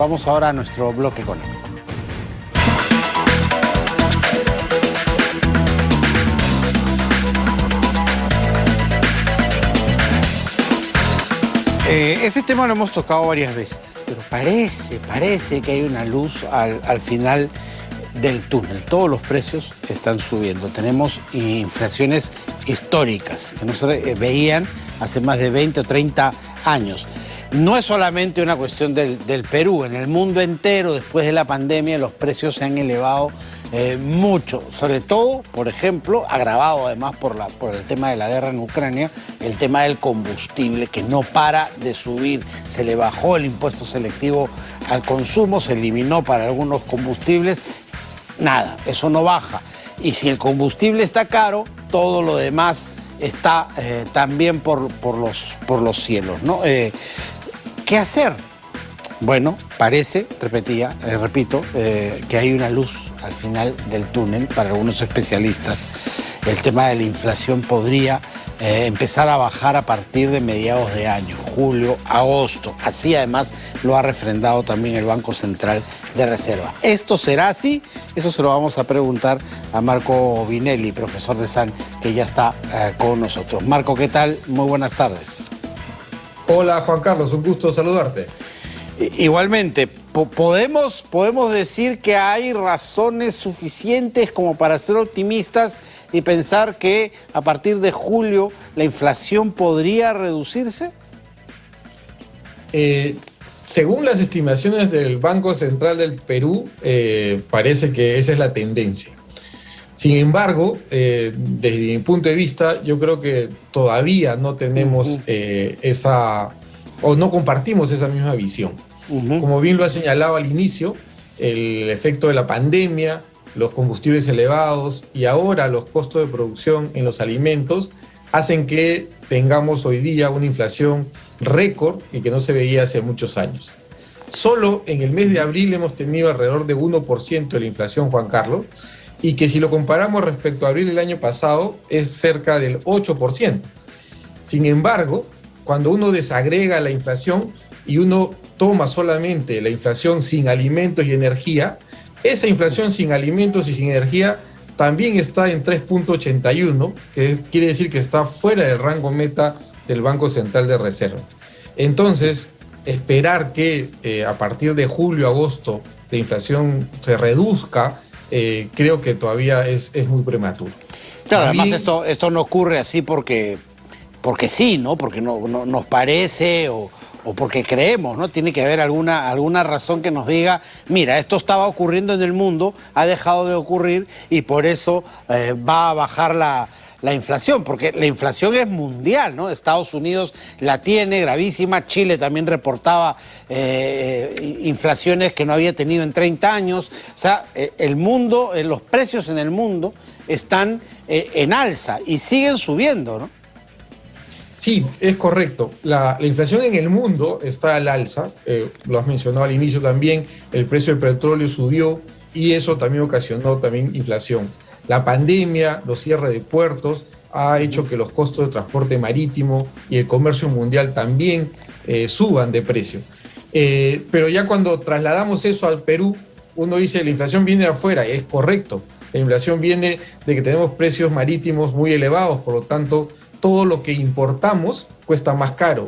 Vamos ahora a nuestro bloque económico. Este tema lo hemos tocado varias veces, pero parece que hay una luz al final del túnel. Todos los precios están subiendo. Tenemos inflaciones históricas que no se veían hace más de 20 o 30 años. No es solamente una cuestión del Perú. En el mundo entero, después de la pandemia, los precios se han elevado mucho. Sobre todo, por ejemplo, agravado además por el tema de la guerra en Ucrania, el tema del combustible, que no para de subir. Se le bajó el impuesto selectivo al consumo, se eliminó para algunos combustibles. Nada, eso no baja. Y si el combustible está caro, todo lo demás está también por los cielos, ¿no? ¿Qué hacer? Bueno, parece, repito, que hay una luz al final del túnel para algunos especialistas. El tema de la inflación podría empezar a bajar a partir de mediados de año, julio, agosto. Así además lo ha refrendado también el Banco Central de Reserva. ¿Esto será así? Eso se lo vamos a preguntar a Marco Vinelli, profesor de SAN, que ya está con nosotros. Marco, ¿qué tal? Muy buenas tardes. Hola Juan Carlos, un gusto saludarte. Igualmente, ¿podemos decir que hay razones suficientes como para ser optimistas y pensar que a partir de julio la inflación podría reducirse? Según las estimaciones del Banco Central del Perú, parece que esa es la tendencia. Sin embargo, desde mi punto de vista, yo creo que todavía no tenemos no compartimos esa misma visión. Como bien lo ha señalado al inicio, el efecto de la pandemia, los combustibles elevados y ahora los costos de producción en los alimentos hacen que tengamos hoy día una inflación récord y que no se veía hace muchos años. Solo en el mes de abril hemos tenido alrededor de 1% de la inflación, Juan Carlos, y que si lo comparamos respecto a abril del año pasado es cerca del 8%. Sin embargo, cuando uno desagrega la inflación y uno toma solamente la inflación sin alimentos y energía, esa inflación sin alimentos y sin energía también está en 3.81, que quiere decir que está fuera del rango meta del Banco Central de Reserva. Entonces, esperar que a partir de julio, agosto, la inflación se reduzca, creo que todavía es muy prematuro. Claro, además esto no ocurre así porque sí, ¿no? Porque no nos parece o porque creemos, ¿no? Tiene que haber alguna razón que nos diga, mira, esto estaba ocurriendo en el mundo, ha dejado de ocurrir y por eso va a bajar la inflación, porque la inflación es mundial, ¿no? Estados Unidos la tiene gravísima, Chile también reportaba inflaciones que no había tenido en 30 años. O sea, el mundo, los precios en el mundo están en alza y siguen subiendo, ¿no? Sí, es correcto. La inflación en el mundo está al alza, lo has mencionado al inicio también, el precio del petróleo subió y eso también ocasionó también inflación. La pandemia, los cierres de puertos, ha hecho que los costos de transporte marítimo y el comercio mundial también suban de precio. Pero ya cuando trasladamos eso al Perú, uno dice la inflación viene de afuera, es correcto. La inflación viene de que tenemos precios marítimos muy elevados, por lo tanto, todo lo que importamos cuesta más caro.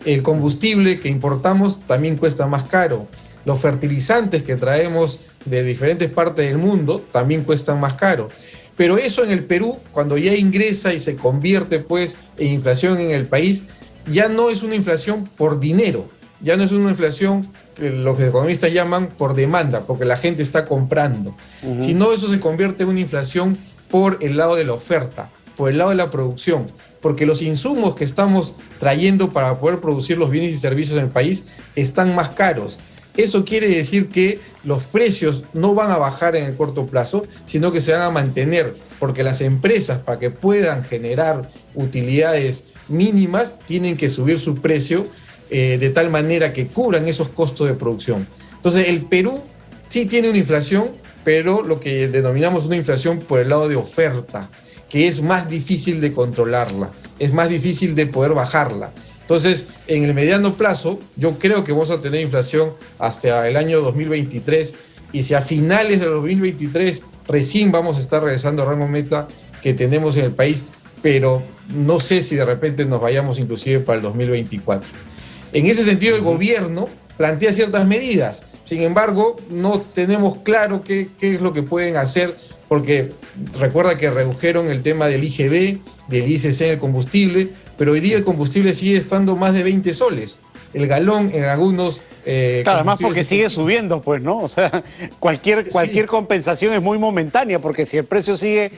El combustible que importamos también cuesta más caro. Los fertilizantes que traemos de diferentes partes del mundo también cuestan más caro. Pero eso en el Perú, cuando ya ingresa y se convierte pues en inflación en el país, ya no es una inflación por dinero, ya no es una inflación que los economistas llaman por demanda, porque la gente está comprando, sino eso se convierte en una inflación por el lado de la oferta, por el lado de la producción, porque los insumos que estamos trayendo para poder producir los bienes y servicios en el país están más caros. Eso quiere decir que los precios no van a bajar en el corto plazo, sino que se van a mantener, porque las empresas, para que puedan generar utilidades mínimas, tienen que subir su precio de tal manera que cubran esos costos de producción. Entonces, el Perú sí tiene una inflación, pero lo que denominamos una inflación por el lado de oferta, que es más difícil de controlarla, es más difícil de poder bajarla. Entonces, en el mediano plazo, yo creo que vamos a tener inflación hasta el año 2023, y si a finales de 2023 recién vamos a estar regresando al rango meta que tenemos en el país, pero no sé si de repente nos vayamos inclusive para el 2024. En ese sentido, el gobierno plantea ciertas medidas. Sin embargo, no tenemos claro qué es lo que pueden hacer, porque recuerda que redujeron el tema del IGB, del ICC en el combustible, pero hoy día el combustible sigue estando más de 20 soles. El galón en algunos... claro, además porque sigue subiendo, pues, ¿no? O sea, cualquier Sí. compensación es muy momentánea, porque si el precio sigue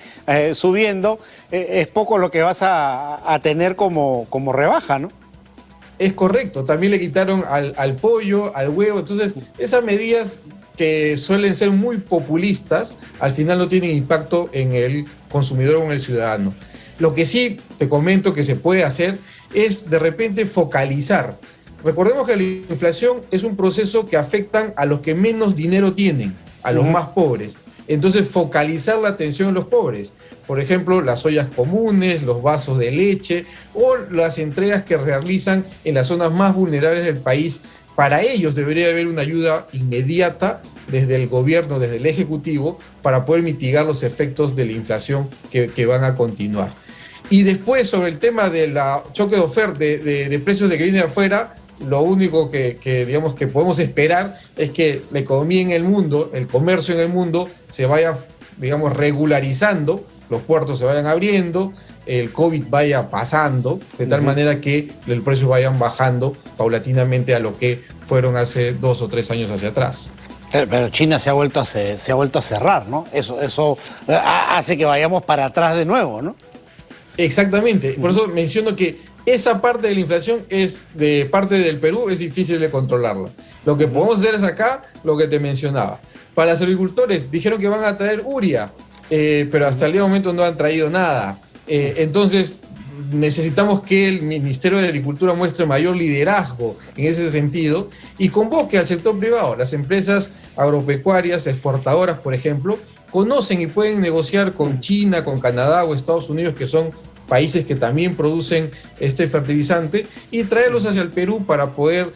subiendo, es poco lo que vas a tener como rebaja, ¿no? Es correcto, también le quitaron al pollo, al huevo. Entonces, esas medidas que suelen ser muy populistas, al final no tienen impacto en el consumidor o en el ciudadano. Lo que sí te comento que se puede hacer es de repente focalizar. Recordemos que la inflación es un proceso que afecta a los que menos dinero tienen, a los más pobres. Entonces, focalizar la atención en los pobres. Por ejemplo, las ollas comunes, los vasos de leche o las entregas que realizan en las zonas más vulnerables del país. Para ellos debería haber una ayuda inmediata desde el gobierno, desde el Ejecutivo, para poder mitigar los efectos de la inflación que van a continuar. Y después, sobre el tema del choque de oferta, de precios de que viene de afuera, lo único digamos, que podemos esperar es que la economía en el mundo, el comercio en el mundo, se vaya, digamos, regularizando, los puertos se vayan abriendo, el COVID vaya pasando, de tal manera que los precios vayan bajando paulatinamente a lo que fueron hace 2 o 3 años hacia atrás. Pero China se ha vuelto a cerrar, ¿no? Eso hace que vayamos para atrás de nuevo, ¿no? Exactamente, por eso menciono que esa parte de la inflación es de parte del Perú, es difícil de controlarla. Lo que podemos hacer es acá lo que te mencionaba. Para los agricultores dijeron que van a traer urea, pero hasta el día de momento no han traído nada. Entonces necesitamos que el Ministerio de Agricultura muestre mayor liderazgo en ese sentido y convoque al sector privado. Las empresas agropecuarias, exportadoras, por ejemplo, conocen y pueden negociar con China, con Canadá o Estados Unidos, que son países que también producen este fertilizante, y traerlos hacia el Perú para poder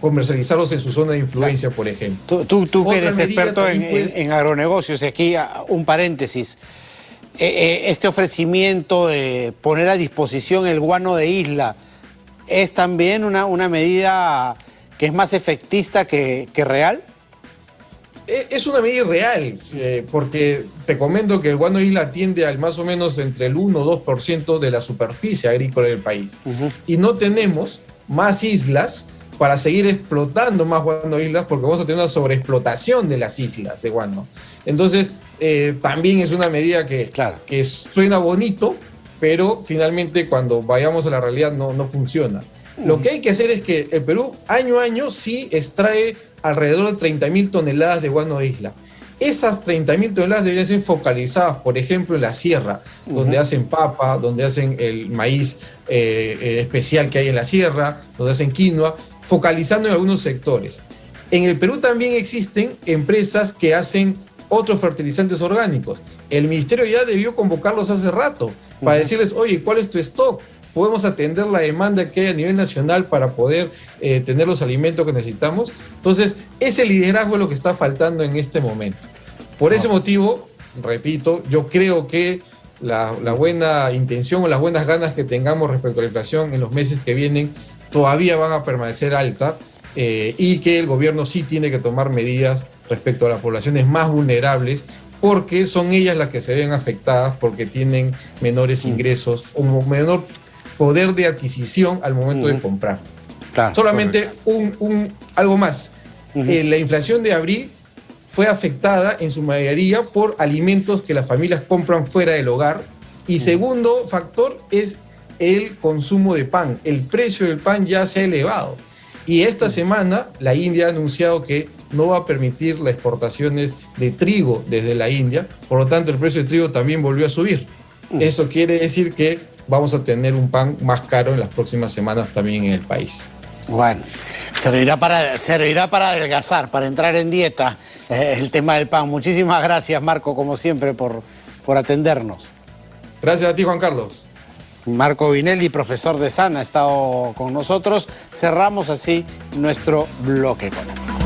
comercializarlos en su zona de influencia, por ejemplo. Tú que eres experto en agronegocios, y aquí un paréntesis. Este ofrecimiento de poner a disposición el guano de isla es también una medida que es más efectista que real. Es una medida irreal, porque te comento que el guano de isla atiende al más o menos entre el 1 o 2% de la superficie agrícola del país. Y no tenemos más islas para seguir explotando más guano de islas, porque vamos a tener una sobreexplotación de las islas de guano. Entonces, también es una medida que suena bonito, pero finalmente cuando vayamos a la realidad no funciona. Lo que hay que hacer es que el Perú año a año sí extrae alrededor de 30.000 toneladas de guano de isla. Esas 30.000 toneladas deberían ser focalizadas, por ejemplo, en la sierra, donde hacen papa, donde hacen el maíz especial que hay en la sierra, donde hacen quinoa, focalizando en algunos sectores. En el Perú también existen empresas que hacen otros fertilizantes orgánicos. El ministerio ya debió convocarlos hace rato para decirles, oye, ¿cuál es tu stock? Podemos atender la demanda que hay a nivel nacional para poder tener los alimentos que necesitamos. Entonces, ese liderazgo es lo que está faltando en este momento. Por ese motivo, repito, yo creo que la buena intención o las buenas ganas que tengamos respecto a la inflación en los meses que vienen todavía van a permanecer altas, y que el gobierno sí tiene que tomar medidas respecto a las poblaciones más vulnerables, porque son ellas las que se ven afectadas porque tienen menores ingresos o menor poder de adquisición al momento de comprar. Claro, solamente algo más. La inflación de abril fue afectada en su mayoría por alimentos que las familias compran fuera del hogar. Y segundo factor es el consumo de pan. El precio del pan ya se ha elevado. Y esta semana la India ha anunciado que no va a permitir las exportaciones de trigo desde la India. Por lo tanto, el precio de trigo también volvió a subir. Eso quiere decir que vamos a tener un pan más caro en las próximas semanas también en el país. Bueno, servirá para adelgazar, para entrar en dieta, el tema del pan. Muchísimas gracias, Marco, como siempre, por atendernos. Gracias a ti, Juan Carlos. Marco Vinelli, profesor de SAN, ha estado con nosotros. Cerramos así nuestro bloque económico.